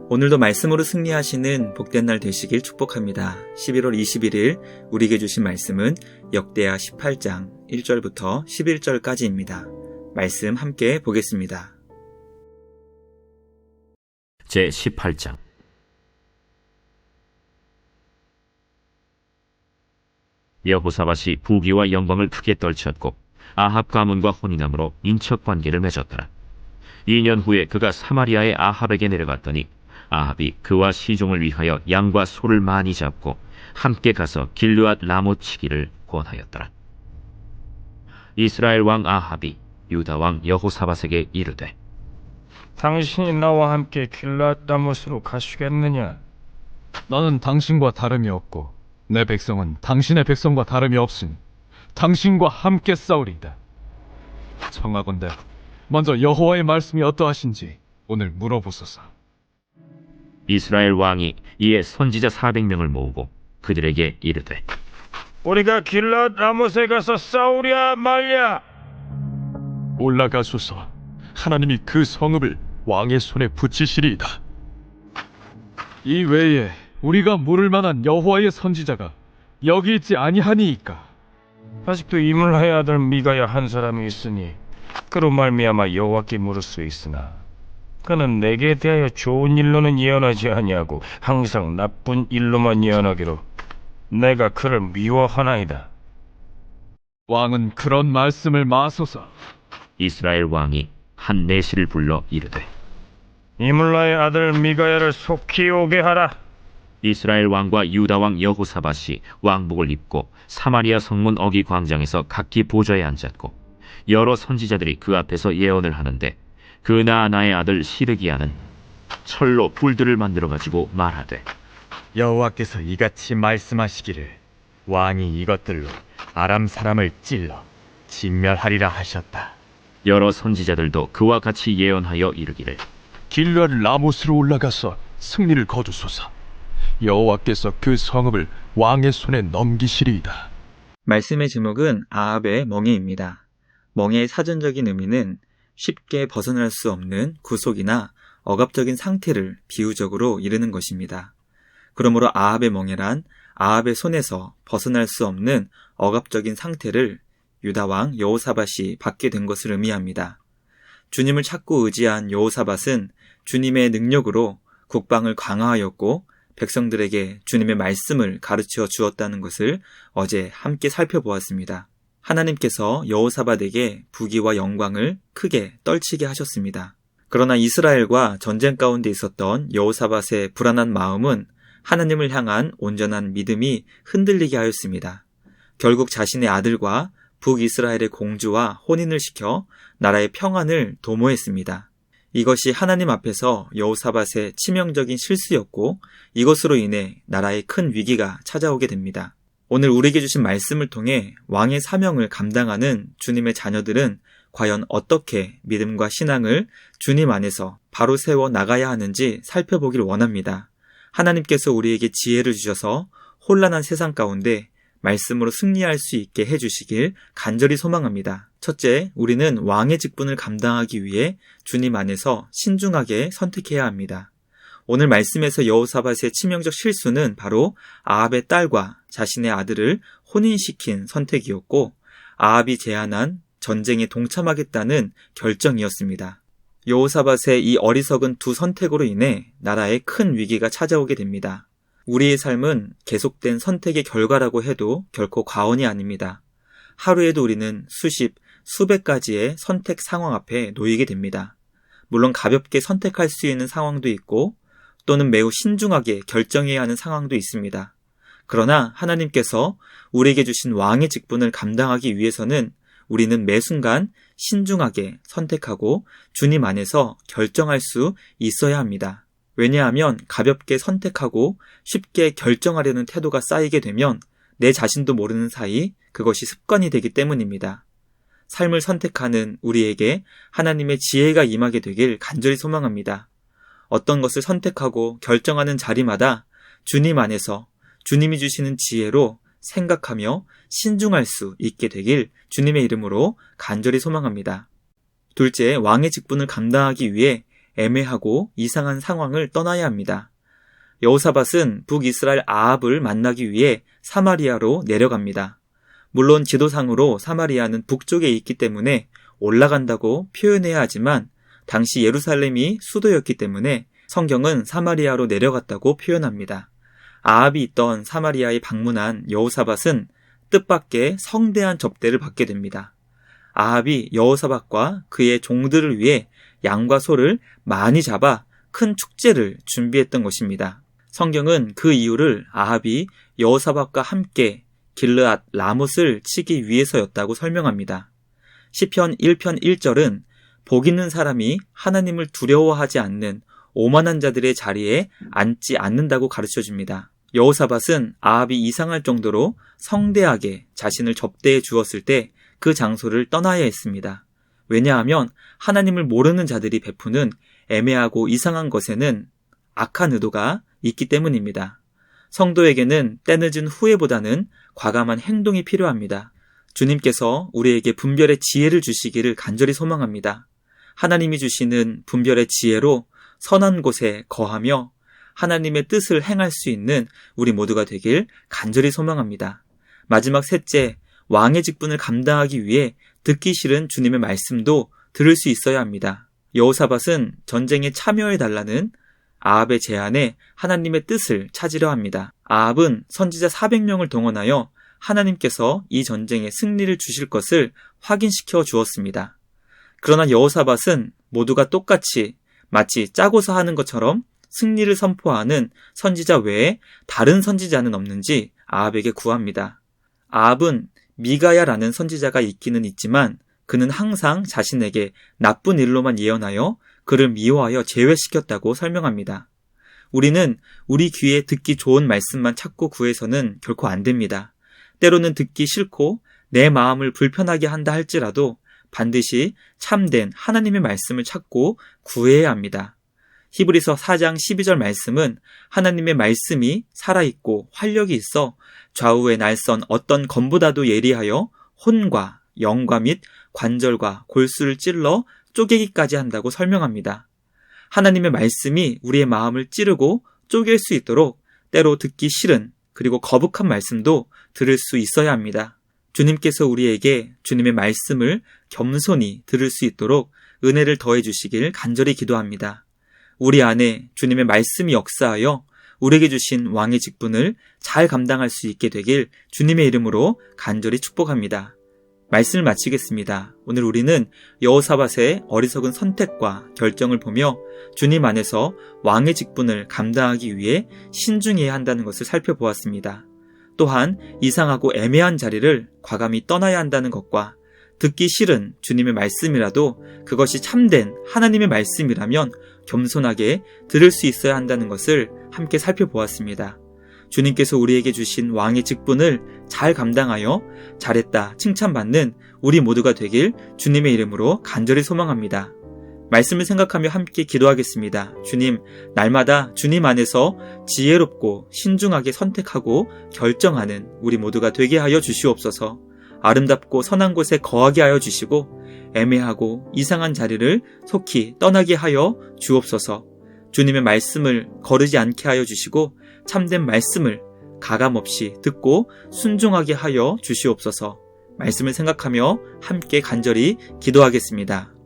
오늘도 말씀으로 승리하시는 복된 날 되시길 축복합니다. 11월 21일 우리에게 주신 말씀은 역대하 18장 1절부터 11절까지입니다. 말씀 함께 보겠습니다. 제18장. 여호사밧이 부귀와 영광을 크게 떨쳤고 아합 가문과 혼인함으로 인척관계를 맺었더라. 2년 후에 그가 사마리아의 아합에게 내려갔더니 아합이 그와 시종을 위하여 양과 소를 많이 잡고 함께 가서 길르앗 라못 치기를 권하였더라. 이스라엘 왕 아합이 유다 왕 여호사밧에게 이르되, 당신이 나와 함께 길르앗 라못으로 가시겠느냐? 나는 당신과 다름이 없고 내 백성은 당신의 백성과 다름이 없으니 당신과 함께 싸우리이다. 청하건대 먼저 여호와의 말씀이 어떠하신지 오늘 물어보소서. 이스라엘 왕이 이에 선지자 400명을 모으고 그들에게 이르되, 우리가 길르앗 라못에 가서 싸우랴 말랴? 올라가소서. 하나님이 그 성읍을 왕의 손에 붙이시리이다. 이 외에 우리가 물을 만한 여호와의 선지자가 여기 있지 아니하니이까? 아직도 이물라의 아들 미가야 한 사람이 있으니 그로 말미암아 여호와께 물을 수 있으나 그는 내게 대하여 좋은 일로는 예언하지 아니하고 항상 나쁜 일로만 예언하기로 내가 그를 미워하나이다. 왕은 그런 말씀을 마소서. 이스라엘 왕이 한 내시를 불러 이르되, 이물라의 아들 미가야를 속히 오게 하라. 이스라엘 왕과 유다 왕 여호사밧이 왕복을 입고 사마리아 성문 어기 광장에서 각기 보좌에 앉았고 여러 선지자들이 그 앞에서 예언을 하는데 그 나아나의 아들 시드기야는 철로 불들을 만들어 가지고 말하되, 여호와께서 이같이 말씀하시기를 왕이 이것들로 아람 사람을 찔러 진멸하리라 하셨다. 여러 선지자들도 그와 같이 예언하여 이르기를, 길르앗 라못으로 올라가서 승리를 거두소서. 여호와께서 그 성읍을 왕의 손에 넘기시리이다. 말씀의 제목은 아합의 멍에입니다. 멍에의 사전적인 의미는 쉽게 벗어날 수 없는 구속이나 억압적인 상태를 비유적으로 이르는 것입니다. 그러므로 아합의 멍에란 아합의 손에서 벗어날 수 없는 억압적인 상태를 유다왕 여호사밧이 받게 된 것을 의미합니다. 주님을 찾고 의지한 여호사밧은 주님의 능력으로 국방을 강화하였고 백성들에게 주님의 말씀을 가르쳐 주었다는 것을 어제 함께 살펴보았습니다. 하나님께서 여호사밧에게 부귀와 영광을 크게 떨치게 하셨습니다. 그러나 이스라엘과 전쟁 가운데 있었던 여호사밧의 불안한 마음은 하나님을 향한 온전한 믿음이 흔들리게 하였습니다. 결국 자신의 아들과 북이스라엘의 공주와 혼인을 시켜 나라의 평안을 도모했습니다. 이것이 하나님 앞에서 여호사밧의 치명적인 실수였고 이것으로 인해 나라에 큰 위기가 찾아오게 됩니다. 오늘 우리에게 주신 말씀을 통해 왕의 사명을 감당하는 주님의 자녀들은 과연 어떻게 믿음과 신앙을 주님 안에서 바로 세워 나가야 하는지 살펴보길 원합니다. 하나님께서 우리에게 지혜를 주셔서 혼란한 세상 가운데 말씀으로 승리할 수 있게 해주시길 간절히 소망합니다. 첫째, 우리는 왕의 직분을 감당하기 위해 주님 안에서 신중하게 선택해야 합니다. 오늘 말씀에서 여호사밧의 치명적 실수는 바로 아합의 딸과 자신의 아들을 혼인시킨 선택이었고 아합이 제안한 전쟁에 동참하겠다는 결정이었습니다. 여호사밧의 이 어리석은 두 선택으로 인해 나라에 큰 위기가 찾아오게 됩니다. 우리의 삶은 계속된 선택의 결과라고 해도 결코 과언이 아닙니다. 하루에도 우리는 수십, 수백 가지의 선택 상황 앞에 놓이게 됩니다. 물론 가볍게 선택할 수 있는 상황도 있고 또는 매우 신중하게 결정해야 하는 상황도 있습니다. 그러나 하나님께서 우리에게 주신 왕의 직분을 감당하기 위해서는 우리는 매 순간 신중하게 선택하고 주님 안에서 결정할 수 있어야 합니다. 왜냐하면 가볍게 선택하고 쉽게 결정하려는 태도가 쌓이게 되면 내 자신도 모르는 사이 그것이 습관이 되기 때문입니다. 삶을 선택하는 우리에게 하나님의 지혜가 임하게 되길 간절히 소망합니다. 어떤 것을 선택하고 결정하는 자리마다 주님 안에서 주님이 주시는 지혜로 생각하며 신중할 수 있게 되길 주님의 이름으로 간절히 소망합니다. 둘째, 왕의 직분을 감당하기 위해 애매하고 이상한 상황을 떠나야 합니다. 여호사밧은 북이스라엘 아합을 만나기 위해 사마리아로 내려갑니다. 물론 지도상으로 사마리아는 북쪽에 있기 때문에 올라간다고 표현해야 하지만 당시 예루살렘이 수도였기 때문에 성경은 사마리아로 내려갔다고 표현합니다. 아합이 있던 사마리아에 방문한 여호사밧은 뜻밖의 성대한 접대를 받게 됩니다. 아합이 여호사밧과 그의 종들을 위해 양과 소를 많이 잡아 큰 축제를 준비했던 것입니다. 성경은 그 이유를 아합이 여호사밧과 함께 길르앗 라못을 치기 위해서였다고 설명합니다. 시편 1편 1절은 복 있는 사람이 하나님을 두려워하지 않는 오만한 자들의 자리에 앉지 않는다고 가르쳐줍니다. 여호사밧은 아합이 이상할 정도로 성대하게 자신을 접대해 주었을 때 그 장소를 떠나야 했습니다. 왜냐하면 하나님을 모르는 자들이 베푸는 애매하고 이상한 것에는 악한 의도가 있기 때문입니다. 성도에게는 때늦은 후회보다는 과감한 행동이 필요합니다. 주님께서 우리에게 분별의 지혜를 주시기를 간절히 소망합니다. 하나님이 주시는 분별의 지혜로 선한 곳에 거하며 하나님의 뜻을 행할 수 있는 우리 모두가 되길 간절히 소망합니다. 마지막 셋째, 왕의 직분을 감당하기 위해 듣기 싫은 주님의 말씀도 들을 수 있어야 합니다. 여호사밧은 전쟁에 참여해달라는 아합의 제안에 하나님의 뜻을 찾으려 합니다. 아합은 선지자 400명을 동원하여 하나님께서 이 전쟁에 승리를 주실 것을 확인시켜 주었습니다. 그러나 여호사밧은 모두가 똑같이 마치 짜고서 하는 것처럼 승리를 선포하는 선지자 외에 다른 선지자는 없는지 아합에게 구합니다. 아합은 미가야라는 선지자가 있기는 있지만 그는 항상 자신에게 나쁜 일로만 예언하여 그를 미워하여 제외시켰다고 설명합니다. 우리는 우리 귀에 듣기 좋은 말씀만 찾고 구해서는 결코 안 됩니다. 때로는 듣기 싫고 내 마음을 불편하게 한다 할지라도 반드시 참된 하나님의 말씀을 찾고 구해야 합니다. 히브리서 4장 12절 말씀은 하나님의 말씀이 살아있고 활력이 있어 좌우에 날선 어떤 검보다도 예리하여 혼과 영과 및 관절과 골수를 찔러 쪼개기까지 한다고 설명합니다. 하나님의 말씀이 우리의 마음을 찌르고 쪼갤 수 있도록 때로 듣기 싫은 그리고 거북한 말씀도 들을 수 있어야 합니다. 주님께서 우리에게 주님의 말씀을 겸손히 들을 수 있도록 은혜를 더해 주시길 간절히 기도합니다. 우리 안에 주님의 말씀이 역사하여 우리에게 주신 왕의 직분을 잘 감당할 수 있게 되길 주님의 이름으로 간절히 축복합니다. 말씀을 마치겠습니다. 오늘 우리는 여호사밧의 어리석은 선택과 결정을 보며 주님 안에서 왕의 직분을 감당하기 위해 신중해야 한다는 것을 살펴보았습니다. 또한 이상하고 애매한 자리를 과감히 떠나야 한다는 것과 듣기 싫은 주님의 말씀이라도 그것이 참된 하나님의 말씀이라면 겸손하게 들을 수 있어야 한다는 것을 함께 살펴보았습니다. 주님께서 우리에게 주신 왕의 직분을 잘 감당하여 잘했다 칭찬받는 우리 모두가 되길 주님의 이름으로 간절히 소망합니다. 말씀을 생각하며 함께 기도하겠습니다. 주님, 날마다 주님 안에서 지혜롭고 신중하게 선택하고 결정하는 우리 모두가 되게 하여 주시옵소서. 아름답고 선한 곳에 거하게 하여 주시고 애매하고 이상한 자리를 속히 떠나게 하여 주옵소서. 주님의 말씀을 거르지 않게 하여 주시고 참된 말씀을 가감없이 듣고 순종하게 하여 주시옵소서. 말씀을 생각하며 함께 간절히 기도하겠습니다.